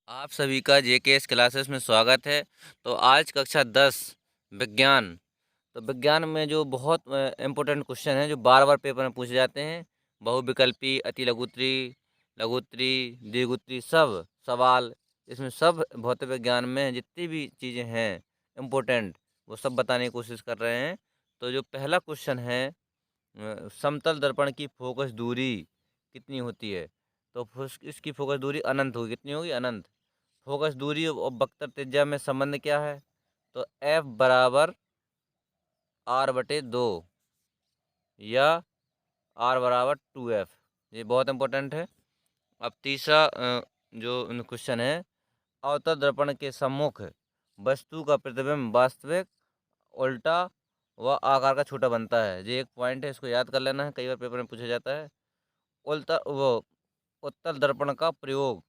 आप सभी का जेकेएस क्लासेस में स्वागत है। तो आज कक्षा 10 विज्ञान। तो विज्ञान में जो बहुत इम्पोर्टेंट क्वेश्चन हैं जो बार बार पेपर में पूछे जाते हैं, बहुविकल्पी, अति लघुत्तरी, लघुत्तरी, दीर्घोत्तरी, सब सवाल इसमें सब भौतिक विज्ञान में जितनी भी चीज़ें हैं इम्पोर्टेंट वो सब बताने की कोशिश कर रहे हैं। तो जो पहला क्वेश्चन है, समतल दर्पण की फोकस दूरी कितनी होती है? तो इसकी फोकस दूरी अनंत होगी। कितनी होगी? अनंत। फोकस दूरी और वक्र त्रिज्या में संबंध क्या है? तो एफ बराबर आर बटे 2 या आर बराबर 2f। ये बहुत इंपॉर्टेंट है। अब तीसरा जो क्वेश्चन है, अवतल दर्पण के सम्मुख वस्तु का प्रतिबिंब वास्तविक, उल्टा व आकार का छोटा बनता है। ये एक पॉइंट है, इसको याद कर लेना है, कई बार पेपर में पूछा जाता है। उल्टा वो उत्तल दर्पण का प्रयोग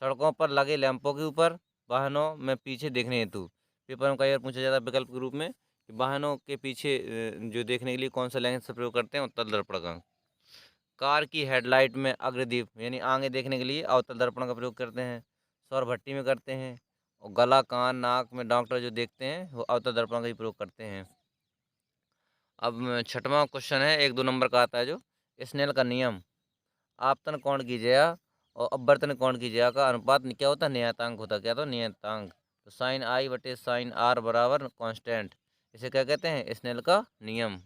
सड़कों पर लगे लैंपों के ऊपर, वाहनों में पीछे देखने हेतु। पेपर में कई बार पूछा जाता है विकल्प के रूप में कि वाहनों के पीछे जो देखने के लिए कौन सा लेंस का प्रयोग करते हैं? उत्तल दर्पण का। कार की हेडलाइट में अग्रदीप यानी आगे देखने के लिए अवतल दर्पण का प्रयोग करते हैं। सौर भट्टी में करते हैं। और गला, कान, नाक में डॉक्टर जो देखते हैं वो अवतल दर्पण का ही प्रयोग करते हैं। अब छठवां क्वेश्चन है, 1-2 नंबर का आता है जो स्नेल का नियम। आपतन कोण की ज्या और अपवर्तन कोण की ज्या का अनुपात क्या होता है? नियतांक होता है। क्या? तो नियतांक। तो साइन आई बटे साइन आर बराबर कांस्टेंट। इसे क्या कहते हैं? स्नेल का नियम।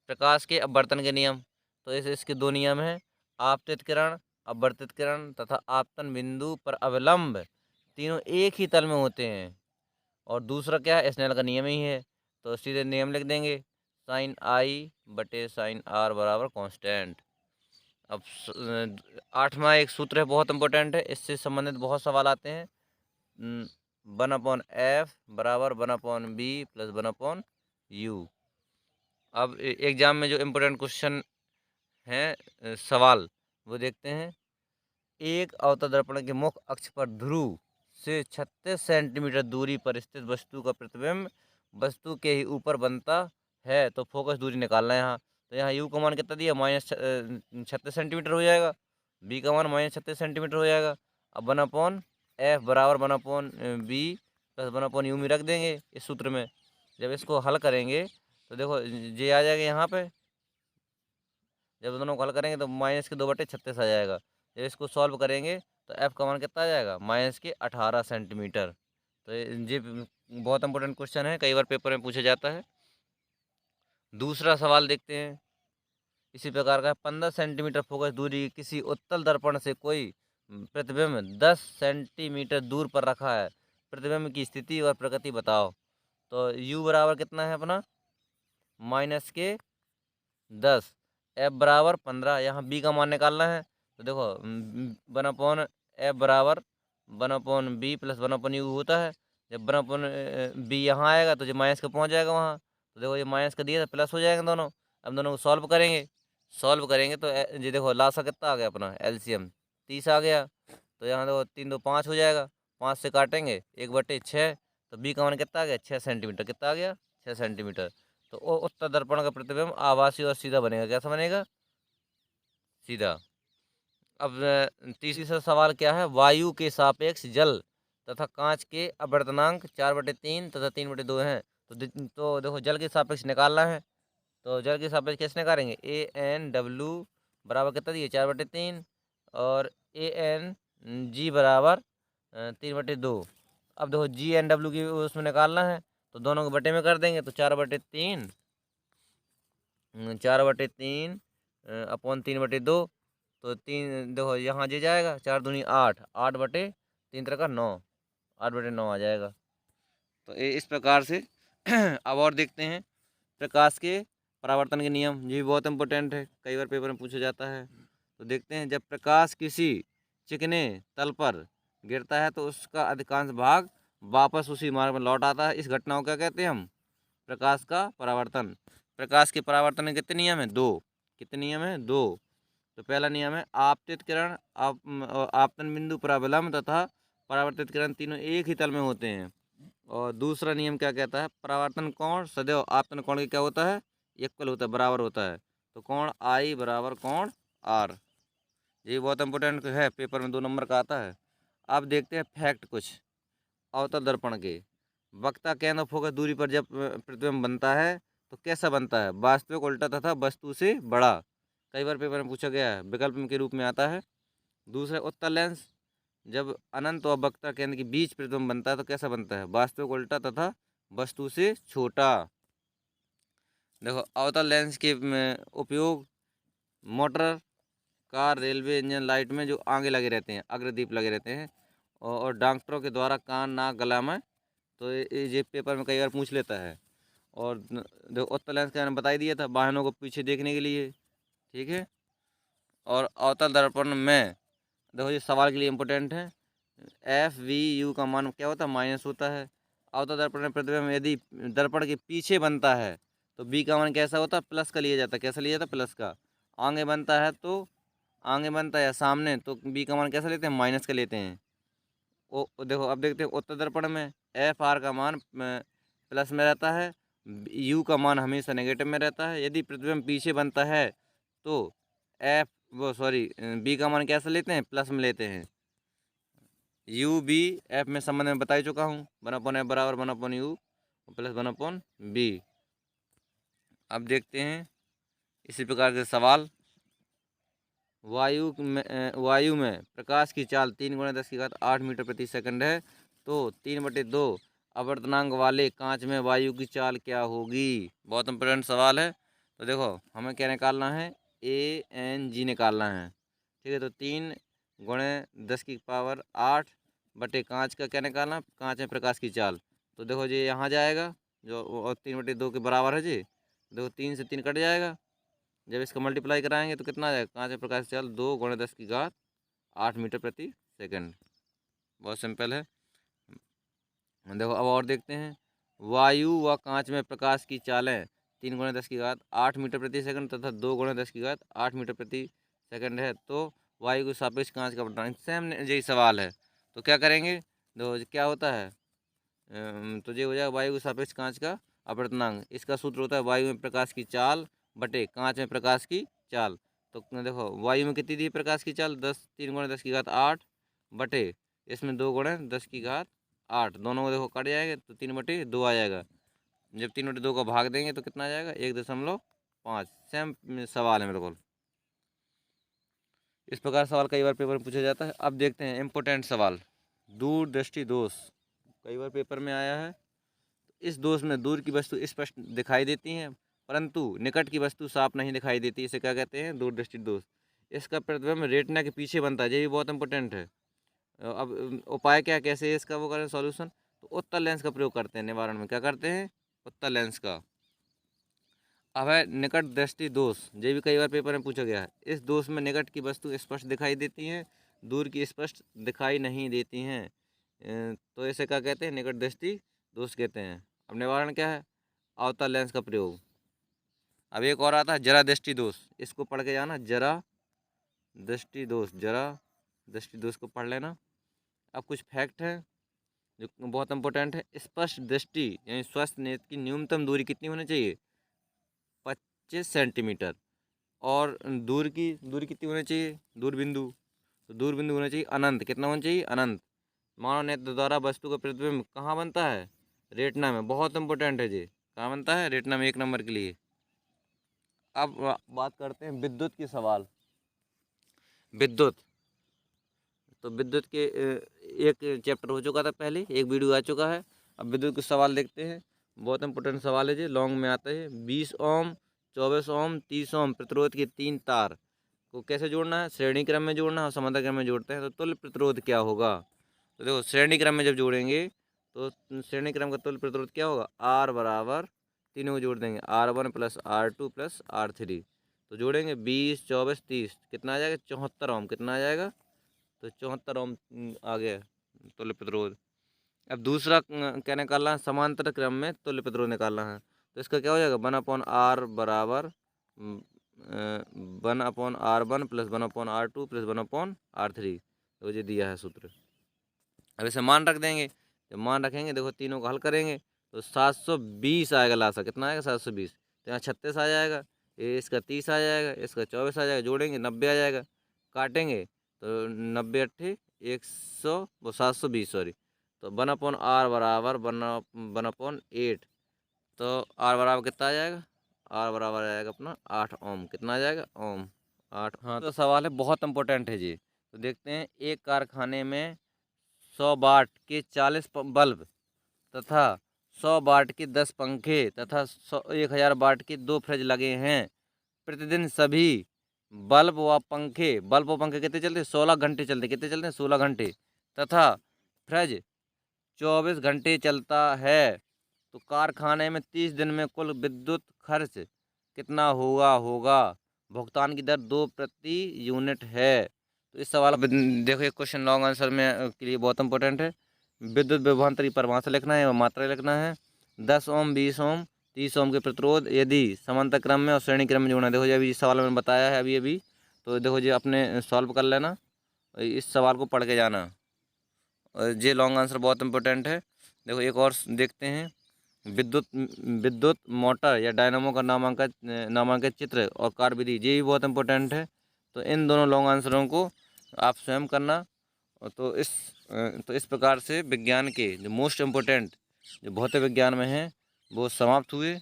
प्रकाश के अपवर्तन के नियम। तो इसके दो नियम हैं, आपतित किरण, अपवर्तित किरण तथा आपतन बिंदु पर अवलंब तीनों एक ही तल में होते हैं। और दूसरा क्या है? स्नेल का नियम ही है। तो सीधे नियम लिख देंगे, साइन आई बटे साइन आर बराबर कांस्टेंट। अब आठवां एक सूत्र है, बहुत इंपॉर्टेंट है, इससे संबंधित बहुत सवाल आते हैं। 1/f बराबर 1/b प्लस 1/u। अब एग्जाम में जो इम्पोर्टेंट क्वेश्चन हैं, सवाल वो देखते हैं। एक अवतल दर्पण के मुख्य अक्ष पर ध्रुव से 36 सेंटीमीटर दूरी पर स्थित वस्तु का प्रतिबिंब वस्तु के ही ऊपर बनता है। तो फोकस दूरी निकालना है यहाँ। तो यहाँ यू का मान कितना दिया? -36 सेंटीमीटर हो जाएगा। बी का मान -36 सेंटीमीटर हो जाएगा। अब 1/f बराबर 1/b प्लस 1/u में रख देंगे इस सूत्र में। जब इसको हल करेंगे तो देखो ये आ जाएगा यहाँ पे। जब दोनों को हल करेंगे तो -2/36 आ जाएगा। जब इसको सॉल्व करेंगे तो एफ का मान कितना आ जाएगा? -18 सेंटीमीटर। तो ये बहुत इंपॉर्टेंट क्वेश्चन है, कई बार पेपर में पूछा जाता है। दूसरा सवाल देखते हैं, इसी प्रकार का। 15 सेंटीमीटर फोकस दूरी किसी उत्तल दर्पण से कोई प्रतिबिंब 10 सेंटीमीटर दूर पर रखा है। प्रतिबिंब की स्थिति और प्रकृति बताओ। तो u बराबर कितना है अपना? -10। एफ बराबर 15। यहाँ बी का मान निकालना है। तो देखो 1/f बराबर 1/b प्लस 1/u होता है। जब 1/b यहाँ आएगा तो जो माइनस का पहुँच जाएगा वहाँ। तो देखो ये माइनस का दिया था, प्लस हो जाएगा दोनों। अब दोनों को सॉल्व करेंगे। सॉल्व करेंगे तो ये देखो लासा कितना आ गया अपना? एलसीएम 30 आ गया। तो यहाँ देखो 3 2 5 हो जाएगा। 5 से काटेंगे 1/6। तो बी का मान कितना आ गया? 6 सेंटीमीटर। कितना आ गया? 6 सेंटीमीटर। तो वो उत्तल दर्पण का प्रतिबिंब आभासी और सीधा बनेगा। कैसा बनेगा? सीधा। अब तीसरा सवाल क्या है? वायु के सापेक्ष जल तथा कांच के अपवर्तनांक 4/3 तथा 3/2 हैं। तो देखो जल के सापेक्ष निकालना है। तो जल के सापेक्ष कैसे निकालेंगे? AN W बराबर कितना दिए? 4/3 और AN G बराबर 3/2। अब देखो GNW की उसमें निकालना है। तो दोनों को बटे में कर देंगे तो 4/3 4/3 अपॉन 3/2। तो 3 देखो यहाँ जे जाएगा, 4 दूनी 8, 8/3 का 9, 8/9 आ जाएगा। तो इस प्रकार से अब और देखते हैं प्रकाश के परावर्तन के नियम। ये भी बहुत इंपॉर्टेंट है, कई बार पेपर में पूछा जाता है। तो देखते हैं, जब प्रकाश किसी चिकने तल पर गिरता है तो उसका अधिकांश भाग वापस उसी मार्ग में लौट आता है। इस घटना को क्या कहते हैं हम? प्रकाश का परावर्तन। प्रकाश के परावर्तन के कितने नियम हैं? 2। कितने नियम हैं? 2। तो पहला नियम है आपतित किरण, आपतन बिंदु पर अवलंब तथा परावर्तित किरण तीनों एक ही तल में होते हैं। और दूसरा नियम क्या कहता है? परावर्तन कोण सदैव आपतन कोण के क्या होता है? इक्वल होता है, बराबर होता है। तो कोण आई बराबर कोण आर। ये बहुत इंपॉर्टेंट है, पेपर में 2 नंबर का आता है। अब देखते हैं फैक्ट कुछ अवतल दर्पण के। वक्ता केंद्र और फोकस दूरी पर जब प्रतिबिंब बनता है तो कैसा बनता है? वास्तविक, उल्टा तथा वस्तु से बड़ा। कई बार पेपर में पूछा गया है, विकल्प के रूप में आता है। दूसरा उत्तल लेंस, जब अनंत और वक्ता केंद्र के बीच प्रतिबिंब बनता है तो कैसा बनता है? वास्तविक, उल्टा तथा वस्तु से छोटा। देखो अवतल लेंस के उपयोग motor, car, railway engine light में जो आगे लगे रहते हैं, अग्रदीप लगे रहते हैं, और डॉक्टरों के द्वारा कान, नाक, गला में, तो ये पेपर में कई बार पूछ लेता है। और देखो उत्तल लेंस का मैंने बता ही दिया था, वाहनों को पीछे देखने के लिए, ठीक है। और अवतल दर्पण में देखो ये सवाल के लिए इम्पोर्टेंट है, FVU का मान क्या होता है? माइनस होता है। अवतल दर्पण में प्रतिबिंब यदि दर्पण के पीछे बनता है तो B का मान कैसा होता है? प्लस का लिया जाता है। कैसा लिया जाता है? प्लस का। आगे बनता है तो, आगे बनता है या सामने, तो B का मान कैसा लेते हैं? माइनस का लेते हैं। देखो अब देखते हैं उत्तर दर्पण में FR का मान प्लस में रहता है, U का मान हमेशा नेगेटिव में रहता है। यदि प्रतिबिंब पीछे बनता है तो B का मान कैसा लेते हैं? प्लस में लेते हैं। UBF में संबंध में बता ही चुका हूँ, 1/F बराबर 1/U प्लस 1/B। अब देखते हैं इसी प्रकार के सवाल। वायु में प्रकाश की चाल 3 × 10⁸ मीटर प्रति सेकंड है, तो 3/2 अपवर्तनांक वाले कांच में वायु की चाल क्या होगी? बहुत इंपॉर्टेंट सवाल है। तो देखो हमें क्या निकालना है? ANG निकालना है, ठीक है। तो 3 × 10⁸ बटे कांच का क्या निकालना? कांच में प्रकाश की चाल। तो देखो ये यहाँ जाएगा जो, और 3/2 के बराबर है जी। देखो 3 से 3 कट जाएगा, जब इसका मल्टीप्लाई कराएंगे तो कितना आ जाएगा? कांच में प्रकाश की चाल 2 × 10⁸ मीटर प्रति सेकंड। बहुत सिंपल है। देखो अब और देखते हैं, वायु व कांच में प्रकाश की चालें 3 × 10⁸ मीटर प्रति सेकंड तथा 2 × 10⁸ मीटर प्रति सेकंड है, तो वायु के सापेक्ष कांच का अपवर्तनांक, सेम यही सवाल है। तो क्या करेंगे? देखो क्या होता है, तो ये हो जाएगा वायु के सापेक्ष कांच का अपवर्तनांक। इसका सूत्र होता है वायु में प्रकाश की चाल बटे कांच में प्रकाश की चाल। तो देखो वायु में कितनी दी प्रकाश की चाल? 3 × 10⁸ बटे इसमें 2 × 10⁸, दोनों को देखो कट जाएंगे तो 3/2 आ जाएगा। जब 3/2 का भाग देंगे तो कितना आ जाएगा? 1.5। सेम सवाल है बिल्कुल। इस प्रकार सवाल कई बार पेपर में पूछा जाता है। अब देखते हैं इम्पोर्टेंट सवाल, दूरदृष्टि दोष। कई बार पेपर में आया है। इस दोष में दूर की वस्तु स्पष्ट दिखाई देती हैं परंतु निकट की वस्तु साफ नहीं दिखाई देती। इसे क्या कहते हैं? दूरदृष्टि दोष। इसका प्रतिबिंब रेटिना के पीछे बनता है, ये भी बहुत इंपॉर्टेंट है। अब उपाय क्या, कैसे इसका वो करें सॉल्यूशन? तो उत्तल लेंस का प्रयोग करते हैं निवारण में। क्या करते हैं? उत्तल लेंस का। अब है निकट दृष्टि दोष, ये भी कई बार पेपर में पूछा गया है। इस दोष में निकट की वस्तु स्पष्ट दिखाई देती हैं, दूर की स्पष्ट दिखाई नहीं देती हैं, तो इसे क्या कहते हैं? निकट दृष्टि दोष कहते हैं। अब निवारण क्या है? अवतल लेंस का प्रयोग। अब एक और आता है जरा दृष्टि दोष, इसको पढ़ के जाना, जरा दृष्टि दोष, जरा दृष्टि दोष को पढ़ लेना। अब कुछ फैक्ट है जो बहुत इंपॉर्टेंट है। स्पष्ट दृष्टि यानी स्वस्थ नेत्र की न्यूनतम दूरी कितनी होनी चाहिए? 25 सेंटीमीटर। और दूर की दूरी कितनी होनी चाहिए? दूरबिंदु, तो दूरबिंदु होना चाहिए अनंत। कितना होना चाहिए? अनंत। मानव नेत्र द्वारा वस्तु का प्रतिबिंब कहाँ बनता है? रेटिना में। बहुत इंपॉर्टेंट है जी, कहाँ बनता है? रेटिना में, 1 नंबर के लिए। अब बात करते हैं विद्युत की सवाल। विद्युत, तो विद्युत के एक चैप्टर हो चुका था पहले, एक वीडियो आ चुका है। अब विद्युत के सवाल देखते हैं। बहुत इंपॉर्टेंट सवाल है जी, लॉन्ग में आता है। 20 ओम, 24 ओम, 30 ओम प्रतिरोध के 3 तार को कैसे जोड़ना है? श्रेणी क्रम में जोड़ना है और समांतर क्रम में जोड़ते हैं तो तुल्य प्रतिरोध क्या होगा? तो देखो श्रेणी क्रम में जब जोड़ेंगे तो श्रेणी क्रम का तुल्य प्रतिरोध क्या होगा? R बराबर, तीनों को जोड़ देंगे, R1 + R2 + R3। तो जोड़ेंगे 20, 24, 30, कितना आ जाएगा? 74 ओम। कितना आ जाएगा? तो 74 ओम आ गया तुल्य प्रतिरोध। अब दूसरा क्या निकालना है? समांतर क्रम में तुल्य प्रतिरोध निकालना है। तो इसका क्या हो जाएगा? 1/R बराबर 1/R1 + 1/R2 + 1/R3। तो ये दिया है सूत्र। अब इसे मान रख देंगे। जब मान रखेंगे, देखो तीनों को हल करेंगे तो 720 आएगा लासा। कितना आएगा? 720। तो यहाँ 36 आ जाएगा, ये इसका 30 आ जाएगा, इसका 24 आ जाएगा, जोड़ेंगे 90 आ जाएगा। काटेंगे तो 90 × 8 720 सॉरी। तो 1/r बराबर 1/8। तो r बराबर कितना आ जाएगा, r बराबर आ जाएगा अपना 8 ओम। कितना आ जाएगा, ओम 8। हाँ, तो सवाल है बहुत इंपॉर्टेंट है जी। तो देखते हैं, एक कारखाने में 100 वाट के 40 बल्ब तथा 100 वाट के 10 पंखे तथा 1000 वाट के 2 फ्रिज लगे हैं। प्रतिदिन सभी बल्ब व पंखे कितने चलते हैं, 16 घंटे चलते। कितने चलते हैं, 16 घंटे। तथा फ्रिज 24 घंटे चलता है। तो कारखाने में 30 दिन में कुल विद्युत खर्च कितना होगा। भुगतान की दर 2 प्रति यूनिट है। तो इस सवाल देखो, ये क्वेश्चन लॉन्ग आंसर में के लिए बहुत इंपॉर्टेंट है। विद्युत विभवांतर की परिभाषा लिखना है और मात्रा लिखना है। 10 ओम, 20 ओम, 30 ओम के प्रतिरोध यदि समांतर क्रम में और श्रेणी क्रम में जोड़ना। देखो जी, अभी इस सवाल में मैंने बताया है अभी। तो देखो जी, अपने सॉल्व कर लेना, इस सवाल को पढ़ के जाना। और ये लॉन्ग आंसर बहुत इंपॉर्टेंट है। देखो एक और देखते हैं, विद्युत मोटर या डायनामो का नामांकित चित्र और कार्यविधि, ये भी बहुत इंपॉर्टेंट है। तो इन दोनों लॉन्ग आंसरों को आप स्वयं करना। तो इस प्रकार से विज्ञान के जो मोस्ट इम्पोर्टेंट जो भौतिक विज्ञान में हैं वो समाप्त हुए।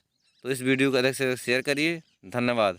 तो इस वीडियो को अधिक से अधिक शेयर करिए। धन्यवाद।